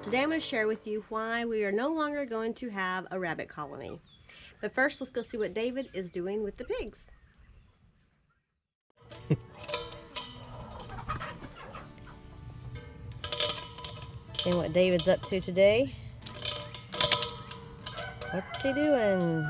Today I'm going to share with you why we are no longer going to have a rabbit colony. But first, let's go see what David is doing with the pigs. And what David's up to today. What's he doing?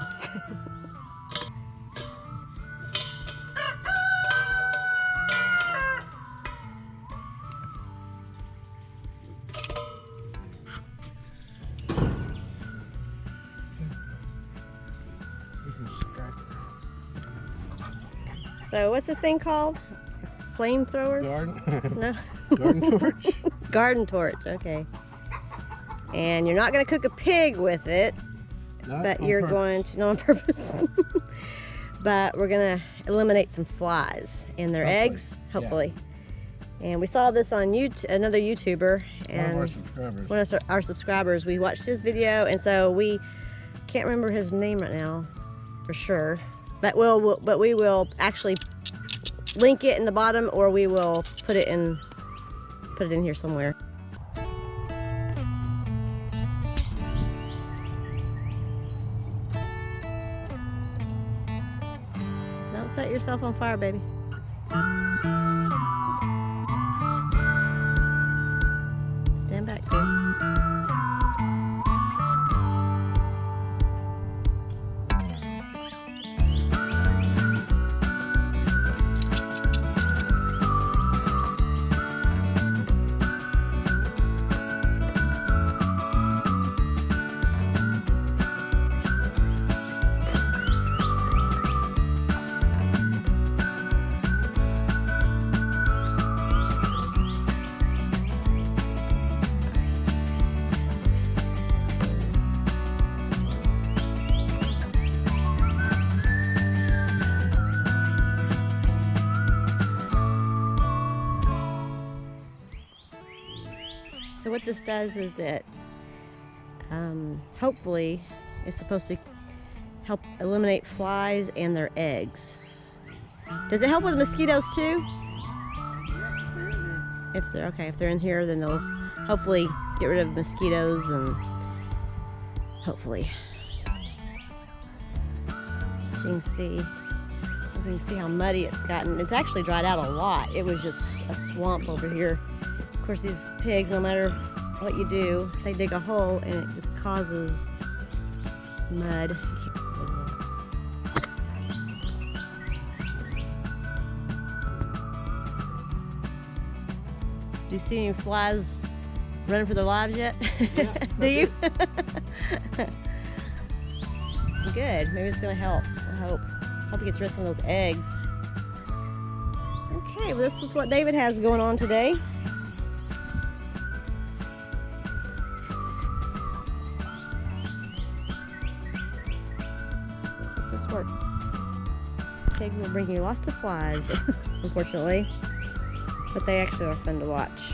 So what's this thing called? Flamethrower? Garden? No. Garden torch? Garden torch, okay. And you're not going to cook a pig with it, but you're going to, not on purpose, but we're going to eliminate some flies and their eggs, hopefully. Yeah. And we saw this on YouTube, another YouTuber, and one of our subscribers, we watched his video, and so we can't remember his name right now for sure, but we will actually link it in the bottom, or we will put it in here somewhere. Don't set yourself on fire, baby. Stand back, dude. So what this does is it, hopefully, it's supposed to help eliminate flies and their eggs. Does it help with mosquitoes too? If they're in here, then they'll hopefully get rid of mosquitoes and hopefully. As you can see how muddy it's gotten. It's actually dried out a lot. It was just a swamp over here. Of course, these pigs, no matter what you do, they dig a hole and it just causes mud. Do you see any flies running for their lives yet? Yeah. Do you? Good. Maybe it's going to help. I hope. Hope he gets rid of some of those eggs. Okay, well, this was what David has going on today. This works. Pigs will bring you lots of flies, unfortunately, but they actually are fun to watch.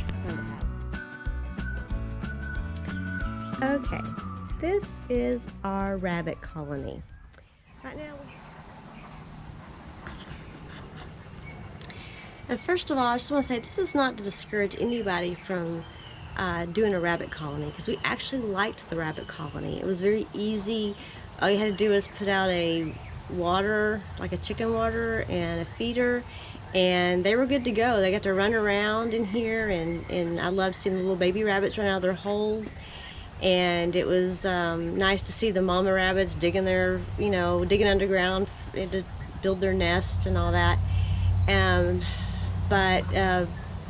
Okay, this is our rabbit colony. Right now, and first of all, I just want to say this is not to discourage anybody from doing a rabbit colony, because we actually liked the rabbit colony. It was very easy. All you had to do was put out a water, like a chicken water, and a feeder, and they were good to go. They got to run around in here, and I loved seeing the little baby rabbits run out of their holes. And it was nice to see the mama rabbits digging digging underground to build their nest and all that. And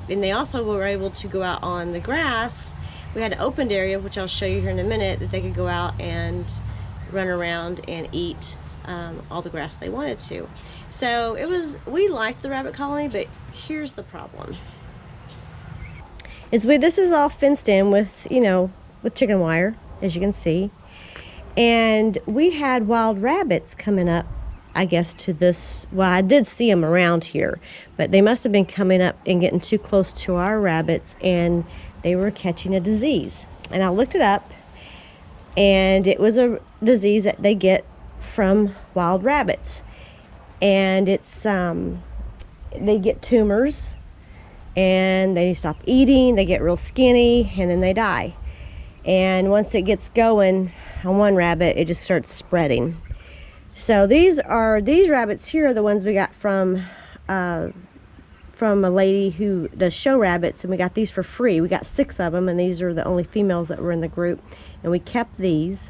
they also were able to go out on the grass. We had an opened area, which I'll show you here in a minute, that they could go out and run around and eat all the grass they wanted to. So we liked the rabbit colony, but here's the problem. This is all fenced in with, with chicken wire, as you can see. And we had wild rabbits coming up, I guess, to this. Well, I did see them around here, but they must have been coming up and getting too close to our rabbits, and they were catching a disease. And I looked it up, and it was a disease that they get from wild rabbits. And it's, they get tumors, and they stop eating, they get real skinny, and then they die. And once it gets going on one rabbit, it just starts spreading. So these rabbits here are the ones we got from a lady who does show rabbits, and we got these for free. We got 6 of them, and these are the only females that were in the group, and we kept these.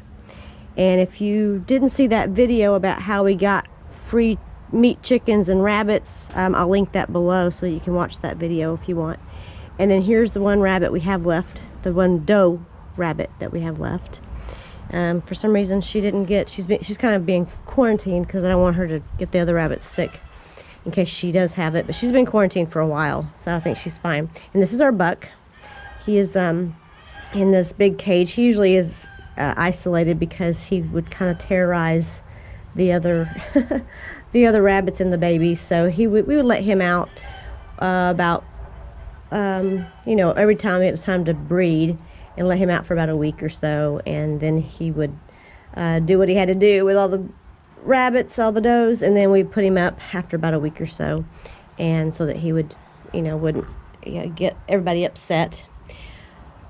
And if you didn't see that video about how we got free meat chickens and rabbits, I'll link that below so you can watch that video if you want. And then here's the one rabbit we have left, the one doe rabbit that we have left. For some reason she didn't get, she's kind of being quarantined because I don't want her to get the other rabbits sick in case she does have it, but she's been quarantined for a while, so I think she's fine. And this is our buck. He is in this big cage. He usually is isolated because he would kind of terrorize the other the other rabbits and the babies, so we would let him out about you know, every time it was time to breed, and let him out for about a week or so, and then he would do what he had to do with all the rabbits, all the does, and then we put him up after about a week or so, and so that he would, you know, wouldn't get everybody upset.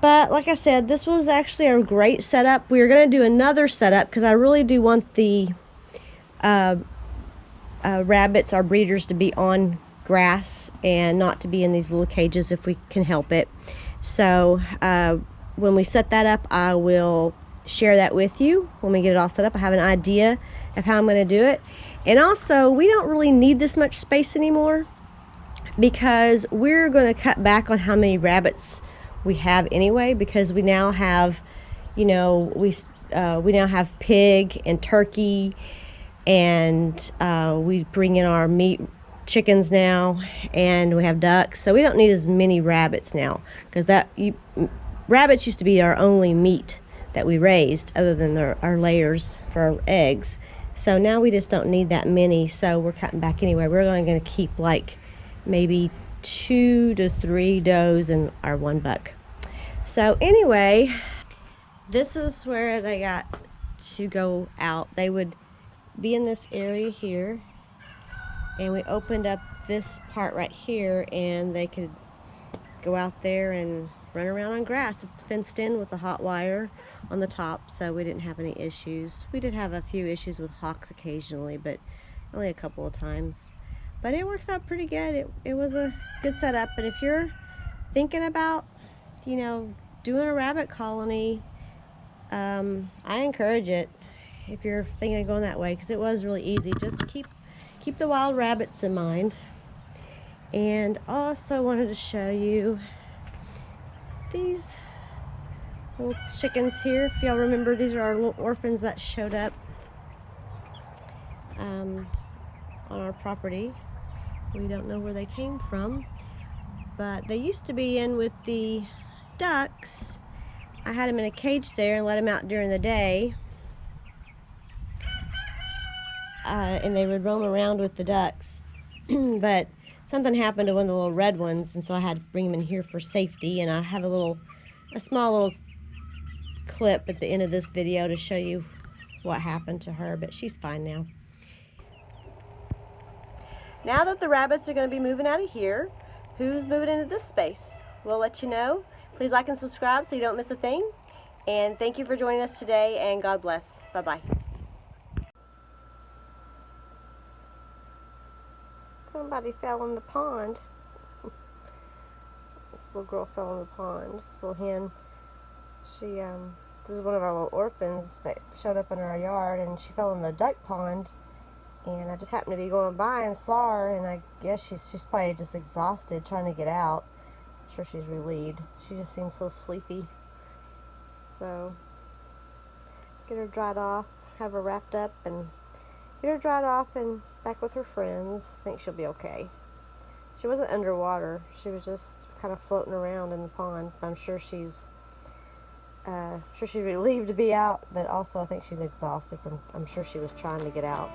But like I said, this was actually a great setup. We are going to do another setup because I really do want the rabbits, our breeders, to be on grass and not to be in these little cages if we can help it. So when we set that up, I will share that with you when we get it all set up. I have an idea of how I'm going to do it. And also, we don't really need this much space anymore because we're going to cut back on how many rabbits we have anyway, because we now have, you know, we now have pig and turkey, and we bring in our meat chickens now, and we have ducks, so we don't need as many rabbits now, because rabbits used to be our only meat that we raised other than our layers for our eggs. So now we just don't need that many, so we're cutting back anyway. We're only going to keep like maybe 2 to 3 does and our 1 buck. So anyway, this is where they got to go out. They would be in this area here, and we opened up this part right here, and they could go out there and run around on grass. It's fenced in with a hot wire on the top, so we didn't have any issues. We did have a few issues with hawks occasionally, but only a couple of times. But it works out pretty good. It was a good setup. But if you're thinking about, you know, doing a rabbit colony, I encourage it if you're thinking of going that way, because it was really easy. Just keep the wild rabbits in mind. And also wanted to show you these little chickens here. If y'all remember, these are our little orphans that showed up on our property. We don't know where they came from, but they used to be in with the ducks. I had them in a cage there and let them out during the day, and they would roam around with the ducks. But something happened to one of the little red ones, and so I had to bring them in here for safety. And I have a small little clip at the end of this video to show you what happened to her, but she's fine now. Now that the rabbits are going to be moving out of here, who's moving into this space? We'll let you know. Please like and subscribe so you don't miss a thing. And thank you for joining us today, and God bless. Bye-bye. Somebody fell in the pond. This little girl fell in the pond. This little hen. This is one of our little orphans that showed up in our yard, and she fell in the duck pond. And I just happened to be going by and saw her, and I guess she's probably just exhausted trying to get out. I'm sure she's relieved. She just seems so sleepy. So, get her dried off, have her wrapped up, and get her dried off and back with her friends. I think she'll be okay. She wasn't underwater. She was just kind of floating around in the pond. I'm sure she's relieved to be out, but also I think she's exhausted I'm sure she was trying to get out.